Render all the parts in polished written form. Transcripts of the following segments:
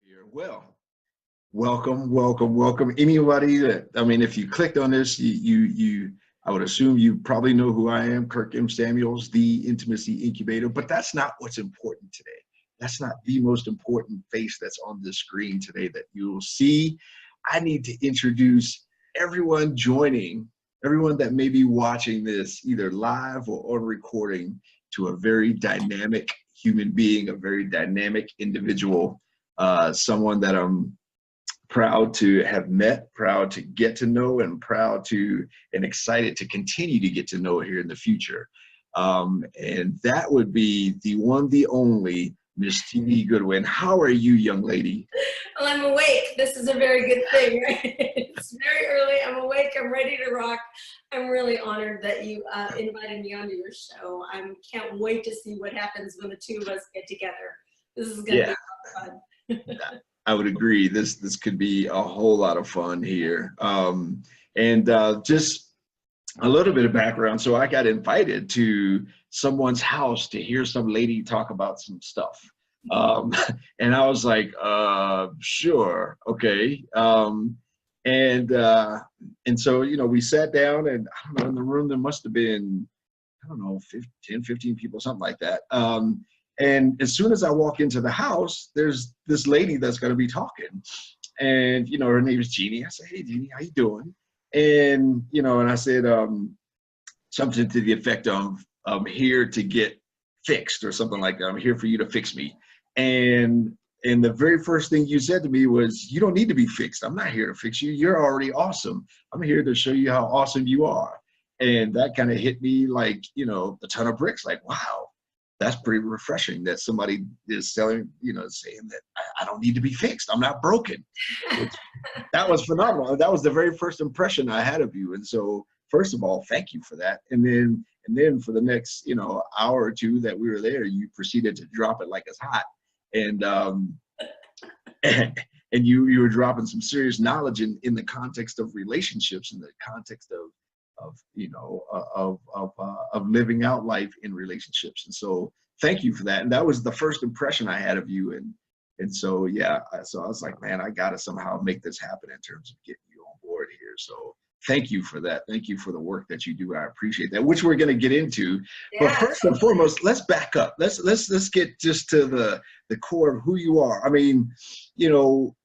Here. Well, welcome. Anybody that, I mean, if you clicked on this, I would assume you probably know who I am, Kirk M. Samuels, the Intimacy Incubator, but that's not what's important today. That's not the most important face that's on the screen today that you'll see. I need to introduce everyone joining, everyone that may be watching this either live or on recording, to a very dynamic human being, a very dynamic individual, someone that I'm proud to have met, proud to get to know, and excited to continue to get to know here in the future. And that would be the one, the only Miss Genie Goodwin. How are you, young lady? Well, I'm awake. This is a very good thing, right? It's very early. I'm awake. I'm ready to rock. I'm really honored that you invited me onto your show. I can't wait to see what happens when the two of us get together. This is going to be a lot of fun. I would agree. This could be a whole lot of fun here. Just a little bit of background. So I got invited to someone's house to hear some lady talk about some stuff. And I was like, sure, okay. And so, you know, we sat down, and I don't know, in the room there must have been, I don't know, 10, 15 people, something like that. And as soon as I walk into the house, there's this lady that's going to be talking. And, you know, her name is Jeannie. I said, hey, Jeannie, how you doing? And, you know, and I said something to the effect of, I'm here to get fixed, or something like that. I'm here for you to fix me. And the very first thing you said to me was, you don't need to be fixed. I'm not here to fix you. You're already awesome. I'm here to show you how awesome you are. And that kind of hit me like, you know, a ton of bricks. Like, wow, that's pretty refreshing that somebody is saying that I don't need to be fixed. I'm not broken. That was phenomenal. That was the very first impression I had of you. And so, first of all, thank you for that. And then for the next, you know, hour or two that we were there, you proceeded to drop it like it's hot. And and you were dropping some serious knowledge in the context of relationships, in the context of living out life in relationships. And so thank you for that. And that was the first impression I had of you. And so, yeah, so I was like, man, I got to somehow make this happen in terms of getting you on board here. So thank you for that. Thank you for the work that you do. I appreciate that, which we're going to get into. Yeah. But first and foremost, let's back up. Let's get just to the core of who you are. I mean, you know,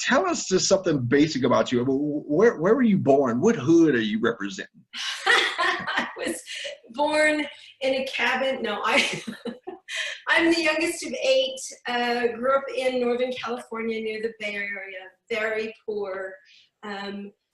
tell us just something basic about you. Where were you born? What hood are you representing? I was born in a cabin. No, I'm the youngest of 8. Grew up in Northern California near the Bay Area, very poor.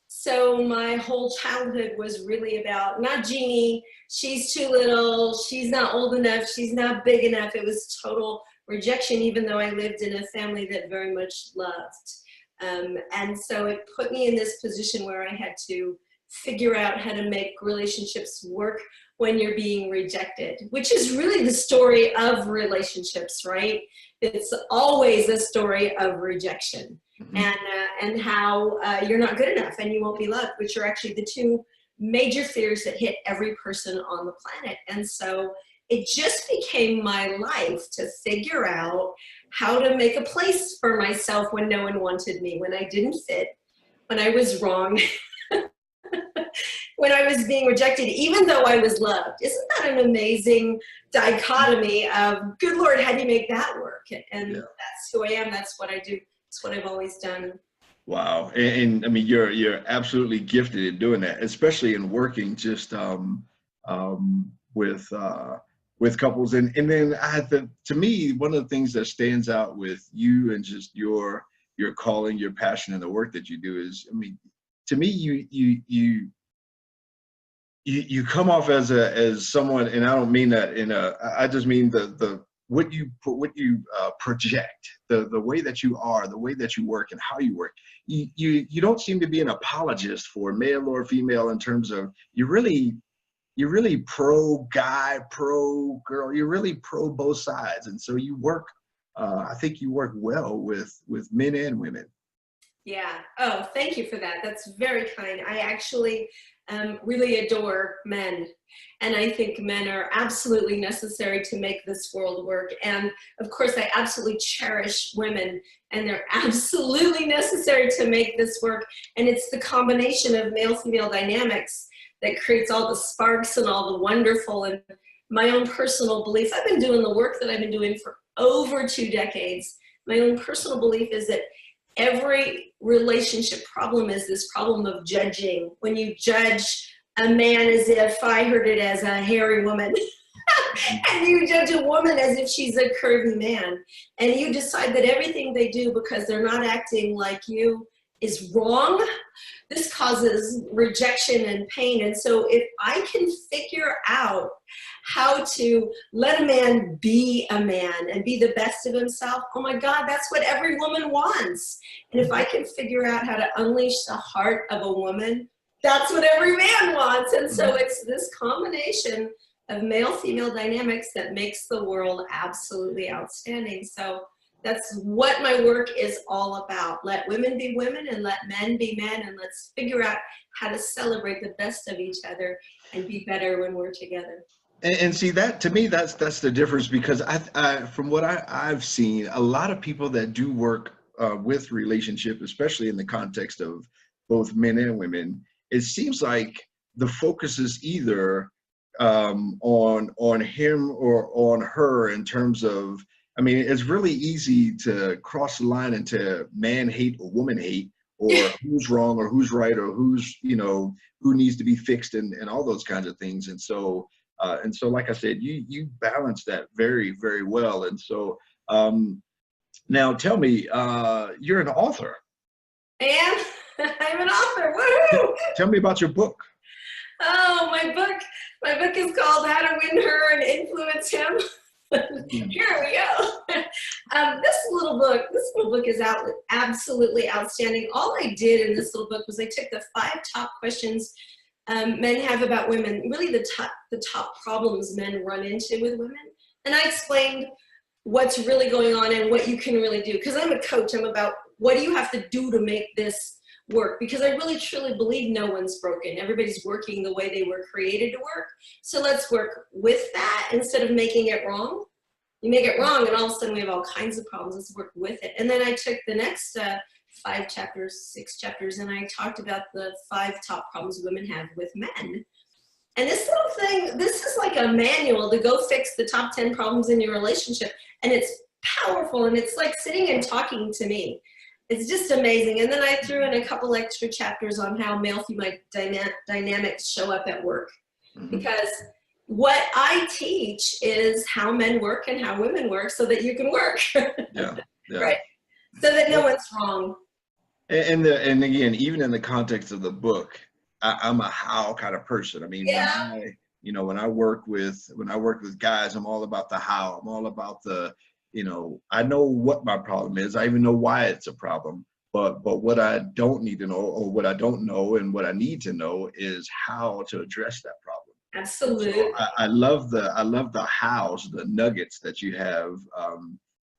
So my whole childhood was really about, not Jeannie, she's too little, she's not old enough, she's not big enough. It was total rejection, even though I lived in a family that very much loved. And so it put me in this position where I had to figure out how to make relationships work when you're being rejected, which is really the story of relationships, right? It's always a story of rejection. And how you're not good enough and you won't be loved, which are actually the two major fears that hit every person on the planet. And so it just became my life to figure out how to make a place for myself when no one wanted me, when I didn't fit, when I was wrong, when I was being rejected, even though I was loved. Isn't that an amazing dichotomy of, good Lord, how do you make that work? And yeah, that's who I am. That's what I do. It's what I've always done. Wow. And I mean, you're absolutely gifted in doing that, especially in working just with couples. And then to me, one of the things that stands out with you and just your calling, your passion, and the work that you do is, I mean, to me, you come off as someone, and I don't mean that I just mean what you project, the way that you are, the way that you work, and how you work. You don't seem to be an apologist for male or female in terms of you're really pro guy, pro girl. You're really pro both sides, and so you work. I think you work well with men and women. Yeah. Oh, thank you for that. That's very kind. I actually really adore men. And I think men are absolutely necessary to make this world work. And of course, I absolutely cherish women, and they're absolutely necessary to make this work. And it's the combination of male-female dynamics that creates all the sparks and all the wonderful. And my own personal belief, I've been doing the work that I've been doing for over 2 decades. My own personal belief is that every relationship problem is this problem of judging. When you judge a man as if, I heard it as a hairy woman, and you judge a woman as if she's a curvy man, and you decide that everything they do because they're not acting like you is wrong, this causes rejection and pain. And so if I can figure out how to let a man be a man and be the best of himself, oh my God, that's what every woman wants. And if I can figure out how to unleash the heart of a woman, that's what every man wants. And so it's this combination of male-female dynamics that makes the world absolutely outstanding. So that's what my work is all about. Let women be women and let men be men, and let's figure out how to celebrate the best of each other and be better when we're together. And see, that to me, that's the difference, because from what I've seen, a lot of people that do work with relationships, especially in the context of both men and women, it seems like the focus is either on him or on her, in terms of, I mean, it's really easy to cross the line into man hate or woman hate, or who's wrong or who's right, or who's, who needs to be fixed, and all those kinds of things. And so, like I said, you balance that very, very well. And so, now tell me, you're an author. And I'm an author. Woohoo! Tell me about your book. Oh, my book is called How to Win Her and Influence Him. Here we go. This little book is absolutely outstanding. All I did in this little book was I took the 5 top questions men have about women, really the top problems men run into with women, and I explained what's really going on and what you can really do. Because I'm a coach, I'm about what do you have to do to make this work, because I really truly believe no one's broken. Everybody's working the way they were created to work. So let's work with that instead of making it wrong. You make it wrong and all of a sudden we have all kinds of problems. Let's work with it. And then I took the next 5 chapters, 6 chapters, and I talked about the 5 top problems women have with men. And this little thing, this is like a manual to go fix the top 10 problems in your relationship. And it's powerful, and it's like sitting and talking to me. It's just amazing. And then I threw in a couple extra chapters on how male-female dynamics show up at work. Because what I teach is how men work and how women work so that you can work. Yeah. Right? So that no one's wrong. And again, even in the context of the book, I'm a how kind of person. I mean, when I work with guys, I'm all about the how. I'm all about the, I know what my problem is. I even know why it's a problem. But what I don't need to know, or what I don't know, and what I need to know is how to address that problem. Absolutely. So I love the hows, the nuggets that you have.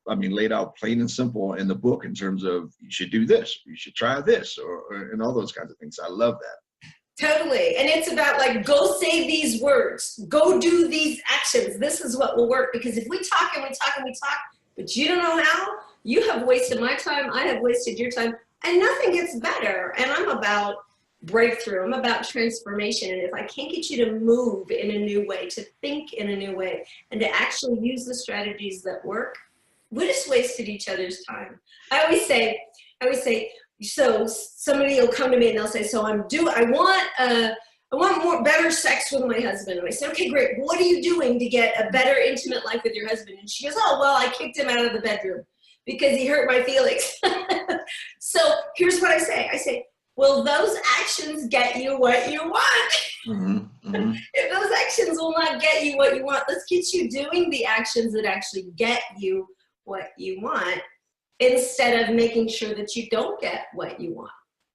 Laid out plain and simple in the book, in terms of you should do this, you should try this, and all those kinds of things. I love that. Totally. And it's about like, go say these words, go do these actions. This is what will work. Because if we talk and we talk and we talk, but you don't know how, you have wasted my time, I have wasted your time, and nothing gets better. And I'm about breakthrough. I'm about transformation. And if I can't get you to move in a new way, to think in a new way, and to actually use the strategies that work, we just wasted each other's time. I always say, so somebody will come to me and they'll say, so I want more better sex with my husband. And I say, okay, great. What are you doing to get a better intimate life with your husband? And she goes, oh, well, I kicked him out of the bedroom because he hurt my feelings. So here's what I say. I say, will those actions get you what you want? If those actions will not get you what you want, let's get you doing the actions that actually get you what you want, instead of making sure that you don't get what you want.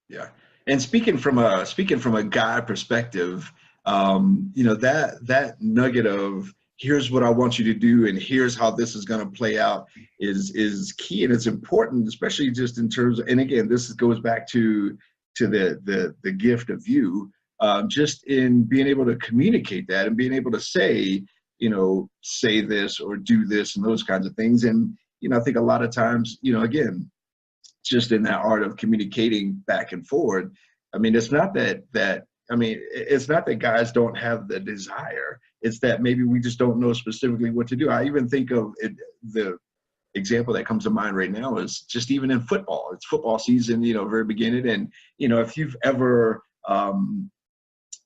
Yeah. And speaking from a guy perspective, that nugget of here's what I want you to do, and here's how this is going to play out is key. And it's important, especially just in terms of, and again, this goes back to the gift of you, just in being able to communicate that and being able to say, say this or do this and those kinds of things. And, I think a lot of times, again, just in that art of communicating back and forward, I mean, it's not it's not that guys don't have the desire. It's that maybe we just don't know specifically what to do. I even think of it, the example that comes to mind right now is just even in football. It's football season, very beginning. And, if you've ever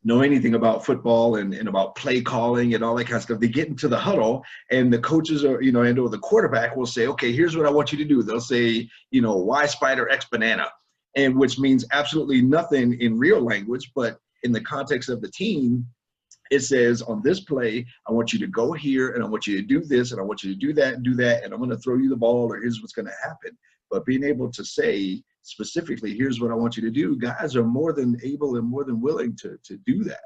know anything about football and about play calling and all that kind of stuff, they get into the huddle and the coaches are, and or the quarterback will say, okay, here's what I want you to do. They'll say, Y spider X banana, and which means absolutely nothing in real language, but in the context of the team, it says on this play, I want you to go here and I want you to do this and I want you to do that and do that. And I'm going to throw you the ball, or here's what's going to happen. But being able to say specifically, here's what I want you to do, guys are more than able and more than willing to do that.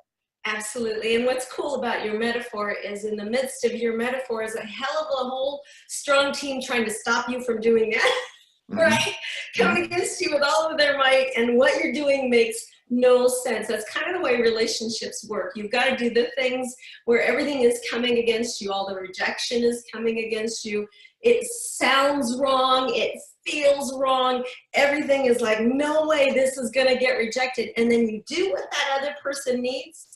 Absolutely. And what's cool about your metaphor is in the midst of your metaphor is a hell of a whole strong team trying to stop you from doing that, right? Coming against you with all of their might, and what you're doing makes no sense. That's kind of the way relationships work. You've got to do the things where everything is coming against you. All the rejection is coming against you. It sounds wrong. It feels wrong. Everything is like, no way this is going to get rejected. And then you do what that other person needs,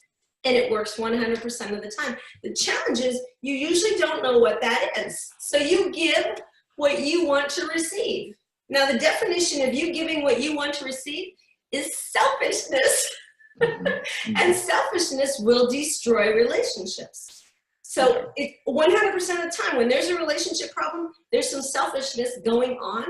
and it works 100% of the time. The challenge is you usually don't know what that is. So you give what you want to receive. Now, the definition of you giving what you want to receive is selfishness. And selfishness will destroy relationships. So 100% of the time, when there's a relationship problem, there's some selfishness going on,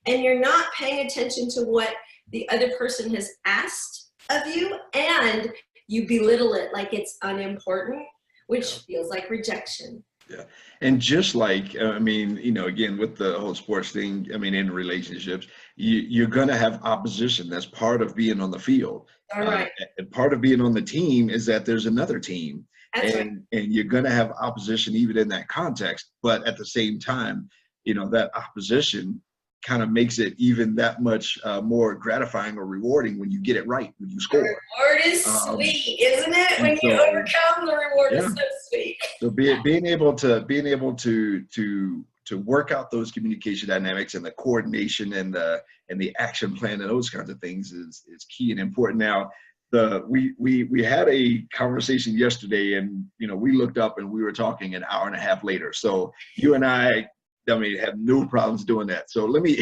and you're not paying attention to what the other person has asked of you, and you belittle it like it's unimportant, which feels like rejection. Yeah. And just like, again, with the whole sports thing, in relationships, you're going to have opposition. That's part of being on the field. All right. And part of being on the team is that there's another team. That's right. And you're going to have opposition even in that context. But at the same time, that opposition kind of makes it even that much more gratifying or rewarding when you get it right, when you score. The reward is sweet, isn't it? When you overcome, the reward is so sweet. So being able to work out those communication dynamics and the coordination and the action plan and those kinds of things is key and important. Now, we had a conversation yesterday, and we looked up and we were talking an hour and a half later. So you and I have no problems doing that. So let me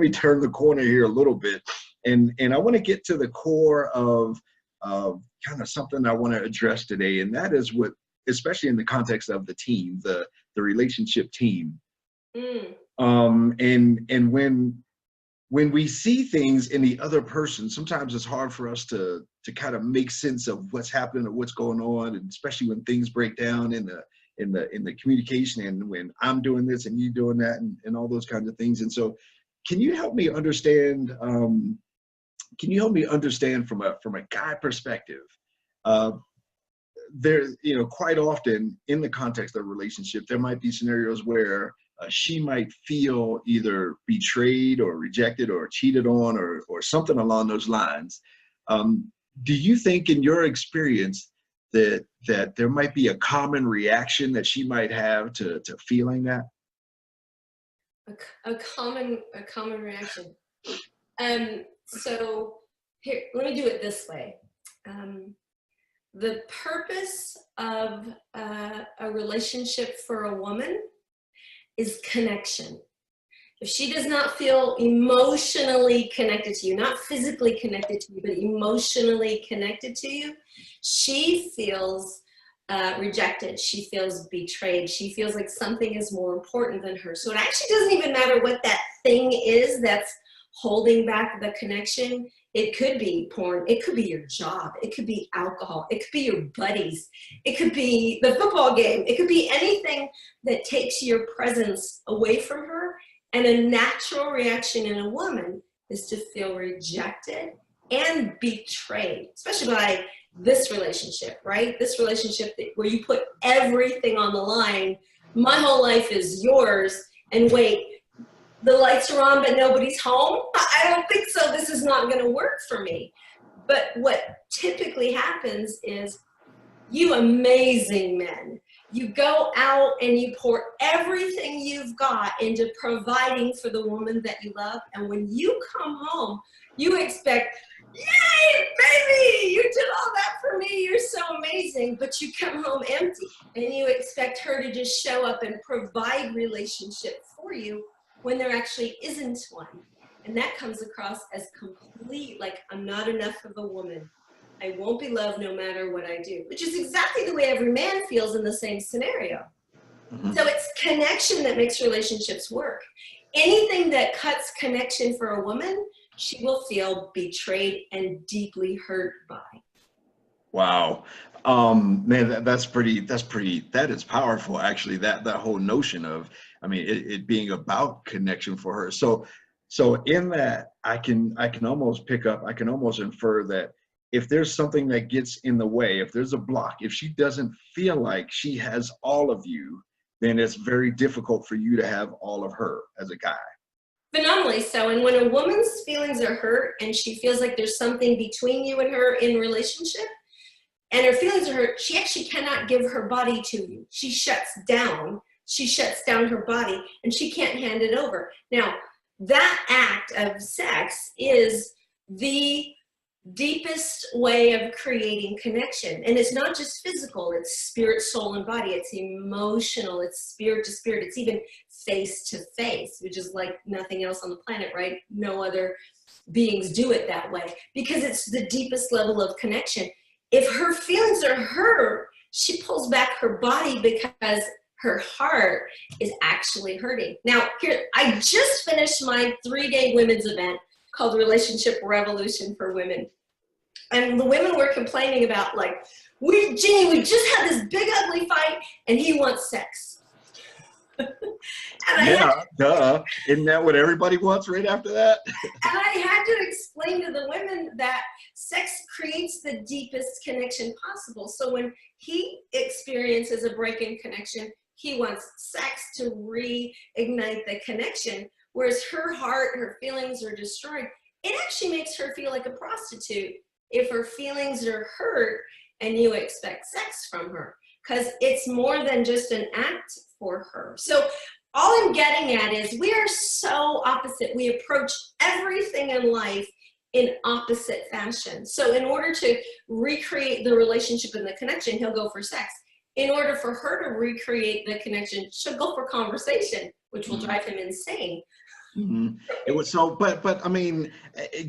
turn the corner here a little bit, and I want to get to the core of kind of something I want to address today, and that is what, especially in the context of the team, the relationship team. And when we see things in the other person, sometimes it's hard for us to kind of make sense of what's happening or what's going on, and especially when things break down in the communication, and when I'm doing this and you doing that, and all those kinds of things. And so, can you help me understand? From a guy perspective? There, quite often in the context of a relationship, there might be scenarios where she might feel either betrayed or rejected or cheated on or something along those lines. Do you think, in your experience, that there might be a common reaction that she might have to feeling that? A common reaction. So here, let me do it this way. The purpose of a relationship for a woman is connection. If she does not feel emotionally connected to you, not physically connected to you, but emotionally connected to you, she feels rejected. She feels betrayed. She feels like something is more important than her. So it actually doesn't even matter what that thing is that's holding back the connection. It could be porn. It could be your job. It could be alcohol. It could be your buddies. It could be the football game. It could be anything that takes your presence away from her. And a natural reaction in a woman is to feel rejected and betrayed, especially by this relationship, right? This relationship where you put everything on the line. My whole life is yours, and wait, the lights are on but nobody's home? I don't think so. This is not going to work for me. But what typically happens is, you amazing men, you go out and you pour everything you've got into providing for the woman that you love. And when you come home, you expect, yay, baby, you did all that for me. You're so amazing. But you come home empty, and you expect her to just show up and provide relationship for you when there actually isn't one. And that comes across as complete, like, I'm not enough of a woman. I won't be loved no matter what I do, which is exactly the way every man feels in the same scenario. So it's connection that makes relationships work. Anything that cuts connection for a woman, she will feel betrayed and deeply hurt by. Wow. Man, that is powerful, actually, that whole notion of, I mean, it being about connection for her. So in that, I can almost pick up, I can almost infer that if there's something that gets in the way, if there's a block, if she doesn't feel like she has all of you, then it's very difficult for you to have all of her as a guy. Phenomenally so. And when a woman's feelings are hurt and she feels like there's something between you and her in relationship, and her feelings are hurt, she actually cannot give her body to you. She shuts down. She shuts down her body, and she can't hand it over. Now, that act of sex is the deepest way of creating connection. And it's not just physical, it's spirit, soul, and body. It's emotional, it's spirit to spirit, it's even face to face, which is like nothing else on the planet, right? No other beings do it that way, because it's the deepest level of connection. If her feelings are hurt, she pulls back her body because her heart is actually hurting. Now, here, I just finished my 3-day women's event called Relationship Revolution for Women. And the women were complaining about, like, Jeannie, we just had this big ugly fight and he wants sex. Duh. Isn't that what everybody wants right after that? And I had to explain to the women that sex creates the deepest connection possible. So when he experiences a break in connection, he wants sex to reignite the connection, whereas her heart, her feelings are destroyed. It actually makes her feel like a prostitute if her feelings are hurt and you expect sex from her, because it's more than just an act for her. So all I'm getting at is we are so opposite. We approach everything in life in opposite fashion. So in order to recreate the relationship and the connection, he'll go for sex. In order for her to recreate the connection, she'll go for conversation, which will drive him insane. It was so, but I mean,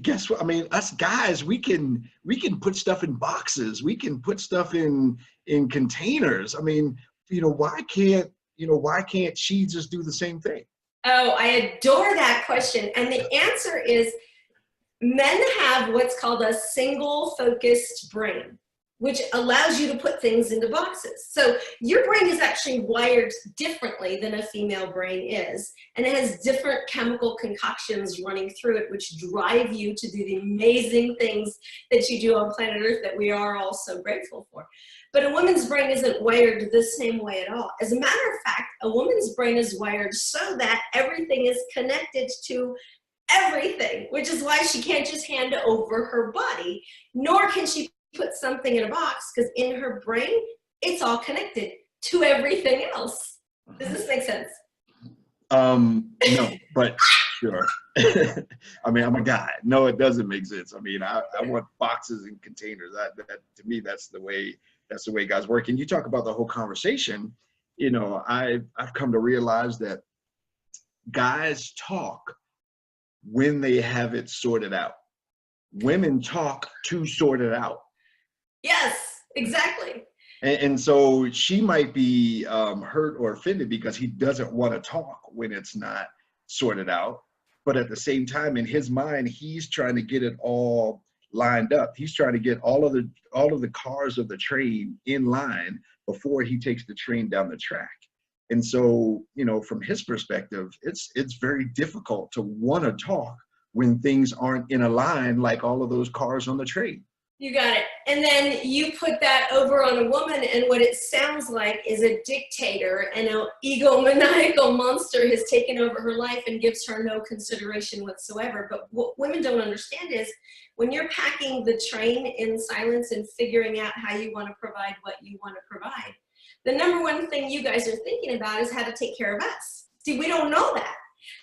guess what? I mean, us guys, we can put stuff in boxes. We can put stuff in containers. I mean, why can't she just do the same thing? Oh, I adore that question. And the answer is, men have what's called a single focused brain, which allows you to put things into boxes. So your brain is actually wired differently than a female brain is, and it has different chemical concoctions running through it, which drive you to do the amazing things that you do on planet Earth that we are all so grateful for. But a woman's brain isn't wired the same way at all. As a matter of fact, a woman's brain is wired so that everything is connected to everything, which is why she can't just hand over her body, nor can she put something in a box, because in her brain, it's all connected to everything else. Does this make sense? No, but sure. I mean, I'm a guy. No, it doesn't make sense. I mean, I want boxes and containers. That to me, that's the way guys work. And you talk about the whole conversation. I've come to realize that guys talk when they have it sorted out. Women talk to sort it out. Yes, exactly. And so she might be hurt or offended because he doesn't want to talk when it's not sorted out. But at the same time, in his mind, he's trying to get it all lined up. He's trying to get all of the cars of the train in line before he takes the train down the track. And so, from his perspective, it's very difficult to want to talk when things aren't in a line, like all of those cars on the train. You got it. And then you put that over on a woman, and what it sounds like is a dictator, and an egomaniacal monster has taken over her life and gives her no consideration whatsoever. But what women don't understand is when you're packing the train in silence and figuring out how you want to provide what you want to provide, the number one thing you guys are thinking about is how to take care of us. See, we don't know that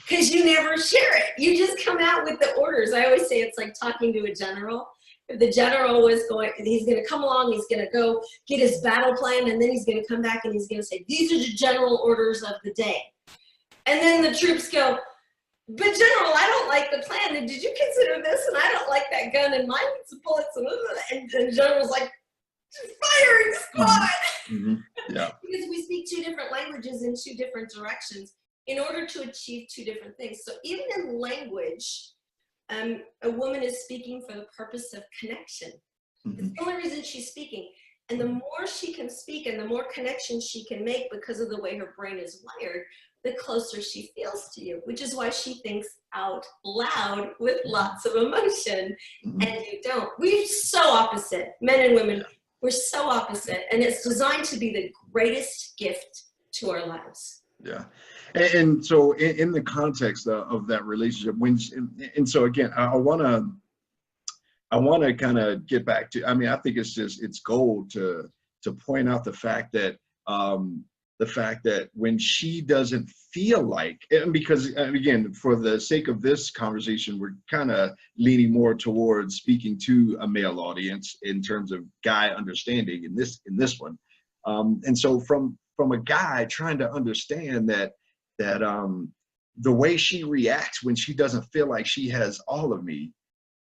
because you never share it. You just come out with the orders. I always say it's like talking to a general. If the general was going, he's going to come along, he's going to go get his battle plan, and then he's going to come back and he's going to say, these are the general orders of the day. And then the troops go, but general, I don't like the plan. And did you consider this? And I don't like that gun, and mine needs some bullets. And the general's like, firing squad. Mm-hmm. Yeah. Because we speak two different languages in two different directions in order to achieve two different things. So even in language, a woman is speaking for the purpose of connection. Mm-hmm. It's the only reason she's speaking. And the more she can speak and the more connections she can make because of the way her brain is wired, the closer she feels to you, which is why she thinks out loud with lots of emotion. Mm-hmm. And you don't. We're so opposite, men and women. We're so opposite. And it's designed to be the greatest gift to our lives. Yeah. And so in the context of that relationship, and so again, I want to kind of get back to, I mean, I think it's gold to point out the fact that when she doesn't feel like, and because again, for the sake of this conversation, we're kind of leaning more towards speaking to a male audience in terms of guy understanding in this one. And so from a guy trying to understand that the way she reacts when she doesn't feel like she has all of me,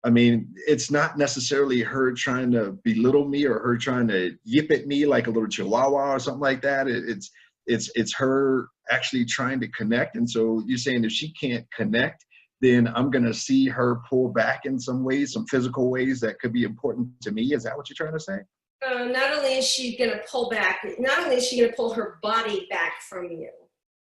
I mean, it's not necessarily her trying to belittle me or her trying to yip at me like a little chihuahua or something like that. It's her actually trying to connect. And so you're saying if she can't connect, then I'm going to see her pull back in some ways, some physical ways that could be important to me. Is that what you're trying to say? Not only is she going to pull back, not only is she going to pull her body back from you,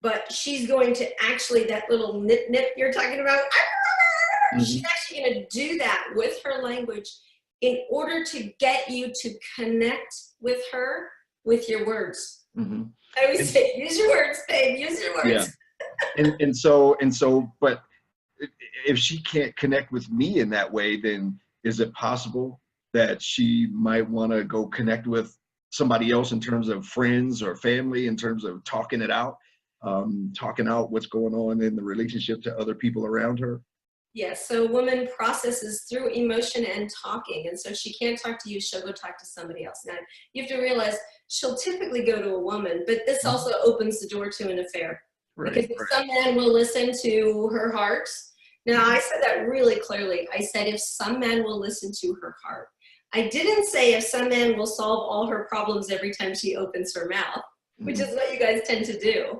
but she's going to actually, that little nip you're talking about, mm-hmm. She's actually going to do that with her language in order to get you to connect with her with your words. Mm-hmm. I always say, use your words, babe, use your words. Yeah. and so, but if she can't connect with me in that way, then is it possible that she might want to go connect with somebody else in terms of friends or family, in terms of talking it out? Talking out what's going on in the relationship to other people around her? Yes, so a woman processes through emotion and talking, and so she can't talk to you, she'll go talk to somebody else. Now, you have to realize she'll typically go to a woman, but this also opens the door to an affair. Right, because if some man will listen to her heart, now I said that really clearly. I said if some man will listen to her heart. I didn't say if some man will solve all her problems every time she opens her mouth, which is what you guys tend to do.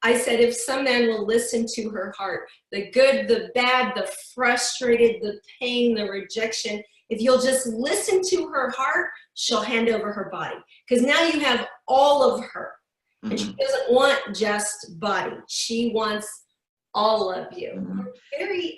I said, if some man will listen to her heart, the good, the bad, the frustrated, the pain, the rejection, if you'll just listen to her heart, she'll hand over her body. Because now you have all of her. Mm-hmm. And she doesn't want just body. She wants all of you. Mm-hmm. We're very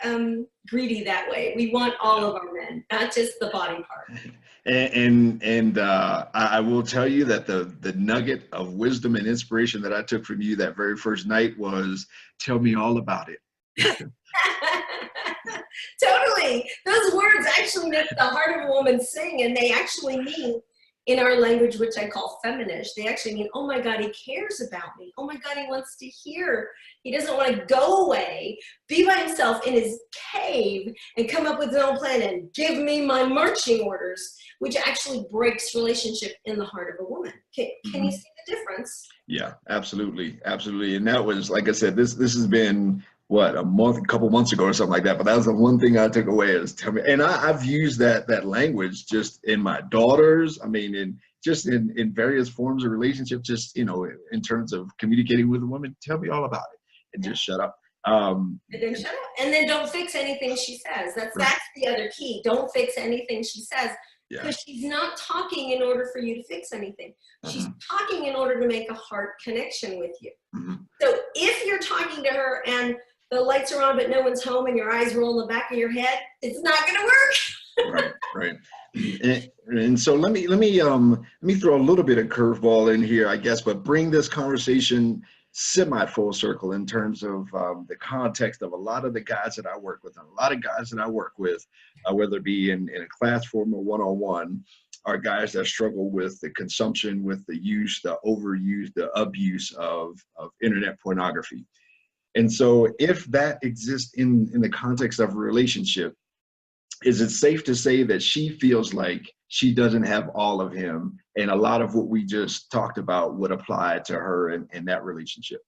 greedy that way. We want all of our men, not just the body part. And I will tell you that the nugget of wisdom and inspiration that I took from you that very first night was, tell me all about it. Totally. Those words actually make the heart of a woman sing, and they actually mean, in our language, which I call feminish, they actually mean, oh my God, he cares about me. Oh my God, he wants to hear. He doesn't want to go away, be by himself in his cave and come up with his own plan and give me my marching orders, which actually breaks relationship in the heart of a woman. Can you see the difference? Yeah, absolutely. Absolutely. And that was, like I said, this has been, what, a couple months ago or something like that. But that was the one thing I took away is tell me. And I've used that language just in my daughters. I mean, in various forms of relationship, just, in terms of communicating with a woman, tell me all about it and just shut up. And then shut up. And then don't fix anything she says. That's the other key. Don't fix anything she says. Because she's not talking in order for you to fix anything. She's talking in order to make a heart connection with you. So if you're talking to her and the lights are on but no one's home and your eyes roll in the back of your head, it's not going to work. Right, right. And so let me throw a little bit of curveball in here, I guess, but bring this conversation semi full circle in terms of the context of a lot of the guys that I work with, and a lot of guys that I work with, whether it be in a class form or one-on-one, are guys that struggle with the consumption, with the use, the overuse, the abuse of internet pornography. And so if that exists in the context of a relationship, is it safe to say that she feels like she doesn't have all of him, and a lot of what we just talked about would apply to her in that relationship?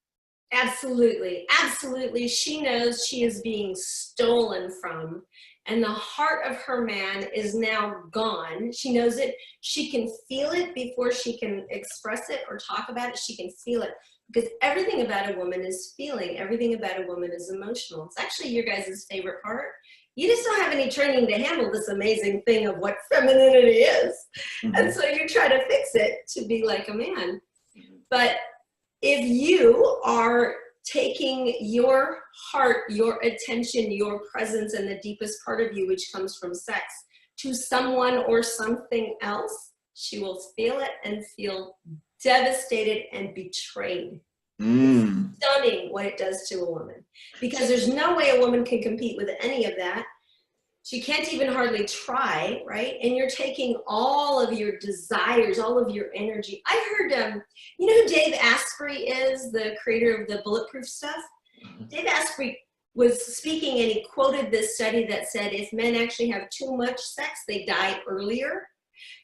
Absolutely. Absolutely. She knows she is being stolen from, and the heart of her man is now gone. She knows it. She can feel it before she can express it or talk about it. She can feel it, because everything about a woman is feeling. Everything about a woman is emotional. It's actually your guys' favorite part. You just don't have any training to handle this amazing thing of what femininity is. Mm-hmm. And so you try to fix it to be like a man. But if you are taking your heart, your attention, your presence, and the deepest part of you, which comes from sex, to someone or something else, she will feel it and feel devastated and betrayed. It's stunning what it does to a woman, because there's no way a woman can compete with any of that. She can't even hardly try, right? And you're taking all of your desires, all of your energy. I heard, you know who Dave Asprey is, the creator of the bulletproof stuff? Dave Asprey was speaking, and he quoted this study that said if men actually have too much sex, they die earlier.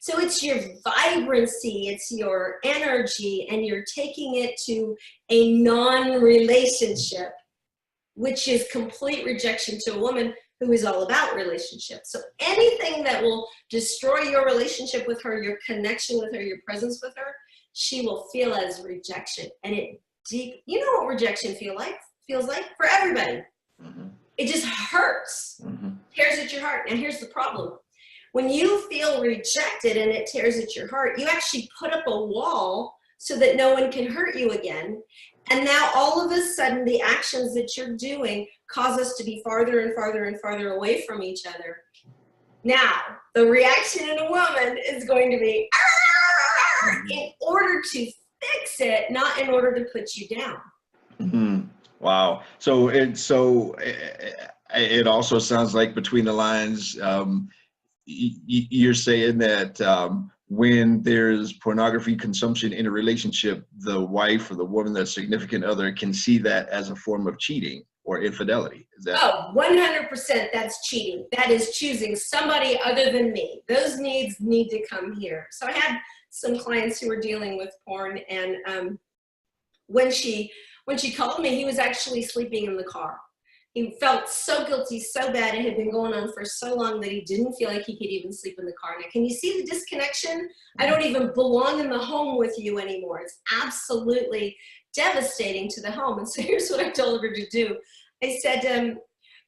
So it's your vibrancy, it's your energy, and you're taking it to a non-relationship, which is complete rejection to a woman who is all about relationships. So anything that will destroy your relationship with her, your connection with her, your presence with her, she will feel as rejection. And it deep, you know what rejection feels like for everybody. Mm-hmm. It just hurts, tears at your heart. And here's the problem. When you feel rejected and it tears at your heart, you actually put up a wall so that no one can hurt you again. And now all of a sudden, the actions that you're doing cause us to be farther and farther and farther away from each other. Now, the reaction in a woman is going to be in order to fix it, not in order to put you down. Mm-hmm. Wow. So it also sounds like between the lines, you're saying that when there's pornography consumption in a relationship, the wife or the woman, the significant other, can see that as a form of cheating or infidelity. Is that? Oh, 100% that's cheating. That is choosing somebody other than me. Those needs need to come here. So I had some clients who were dealing with porn, and when she called me, he was actually sleeping in the car. He felt so guilty, so bad. It had been going on for so long that he didn't feel like he could even sleep in the car. Now, can you see the disconnection? I don't even belong in the home with you anymore. It's absolutely devastating to the home. And so here's what I told her to do. I said,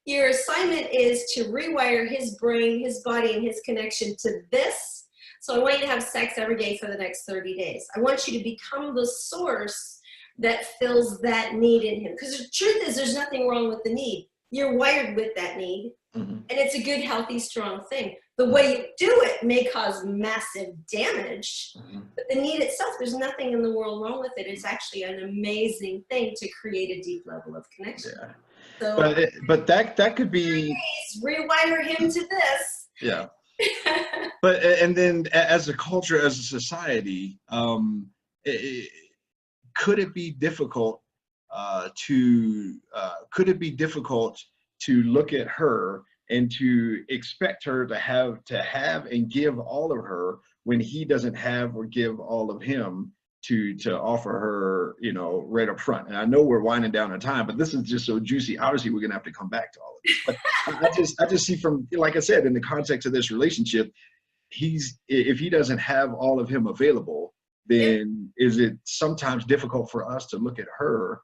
your assignment is to rewire his brain, his body, and his connection to this. So I want you to have sex every day for the next 30 days. I want you to become the source that fills that need in him. Because the truth is, there's nothing wrong with the need. You're wired with that need, and it's a good, healthy, strong thing. The way you do it may cause massive damage, but the need itself, there's nothing in the world wrong with it. It's actually an amazing thing to create a deep level of connection. Yeah. So, but that could be, rewire him to this. Yeah. But and then as a culture, as a society, could it be difficult to look at her and to expect her to have and give all of her when he doesn't have or give all of him to offer her, right up front? And I know we're winding down on time, but this is just so juicy. Obviously, we're gonna have to come back to all of this. But I just see from, like I said, in the context of this relationship, if he doesn't have all of him available, then is it sometimes difficult for us to look at her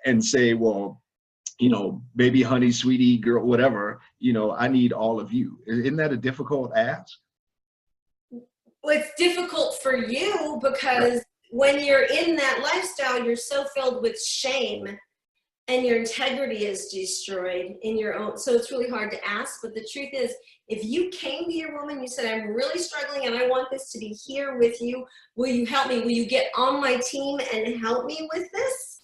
and say, well, baby, honey, sweetie, girl, whatever, I need all of you. Isn't that a difficult ask? Well, it's difficult for you because when you're in that lifestyle, you're so filled with shame and your integrity is destroyed in your own. So it's really hard to ask, but the truth is, if you came to your woman, you said, I'm really struggling and I want this to be here with you. Will you help me? Will you get on my team and help me with this?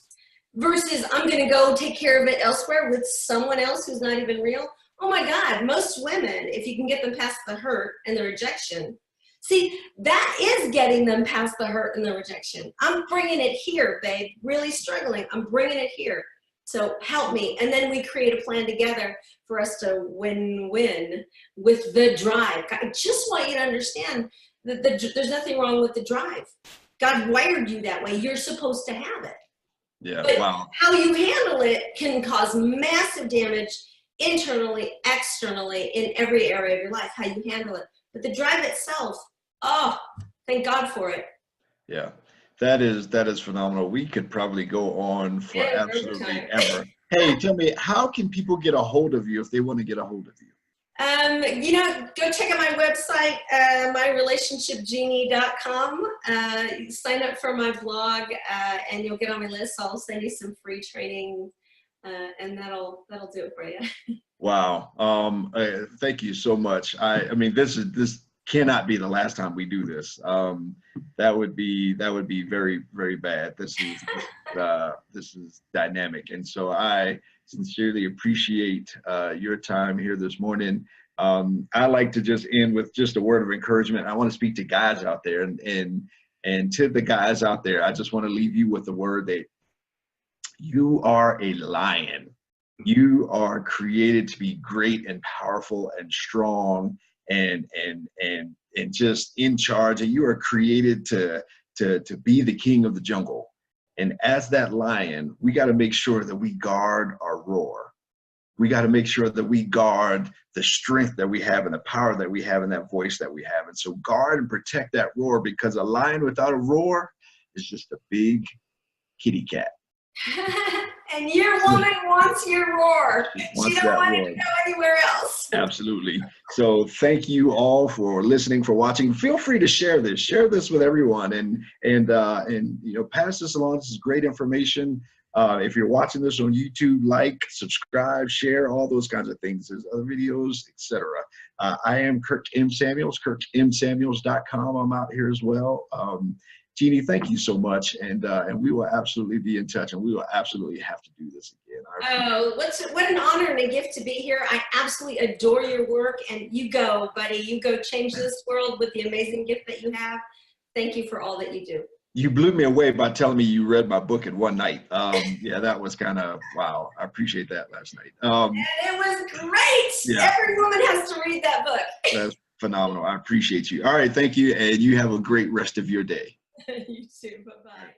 Versus I'm going to go take care of it elsewhere with someone else who's not even real. Oh my God, most women, if you can get them past the hurt and the rejection, see, that is getting them past the hurt and the rejection. I'm bringing it here, babe, really struggling. I'm bringing it here. So help me. And then we create a plan together for us to win-win with the drive. I just want you to understand that there's nothing wrong with the drive. God wired you that way. You're supposed to have it. Yeah, but wow. How you handle it can cause massive damage internally, externally, in every area of your life, how you handle it. But the drive itself, oh, thank God for it. Yeah, that is phenomenal. We could probably go on for absolutely ever. Hey, tell me, how can people get a hold of you if they want to get a hold of you? You know, go check out my website, myrelationshipgenie.com. Sign up for my blog, and you'll get on my list. I'll send you some free training, and that'll do it for you. Wow. Thank you so much. I mean, this cannot be the last time we do this. That would be very, very bad. This is dynamic, and so I sincerely appreciate your time here this morning. I like to just end with just a word of encouragement. I want to speak to guys out there, and to the guys out there, I just want to leave you with the word that you are a lion. You are created to be great and powerful and strong and just in charge, and you are created to be the king of the jungle. And as that lion, we got to make sure that we guard our roar. We got to make sure that we guard the strength that we have and the power that we have and that voice that we have. And so guard and protect that roar, because a lion without a roar is just a big kitty cat. And your woman wants your roar. She don't want it to go anywhere else. Absolutely. So thank you all for listening, for watching. Feel free to share this. Share this with everyone, and you know, pass this along. This is great information. If you're watching this on YouTube, like, subscribe, share, all those kinds of things. There's other videos, etc. I am Kirk M. Samuels, kirkmsamuels.com. I'm out here as well. Jeannie, thank you so much, and we will absolutely be in touch, and we will absolutely have to do this again. Oh, what an honor and a gift to be here. I absolutely adore your work, and you go, buddy. You go change this world with the amazing gift that you have. Thank you for all that you do. You blew me away by telling me you read my book in one night. Yeah, that was kind of, wow. I appreciate that last night. And it was great. Yeah. Every woman has to read that book. That's phenomenal. I appreciate you. All right, thank you, and you have a great rest of your day. You too. Bye-bye.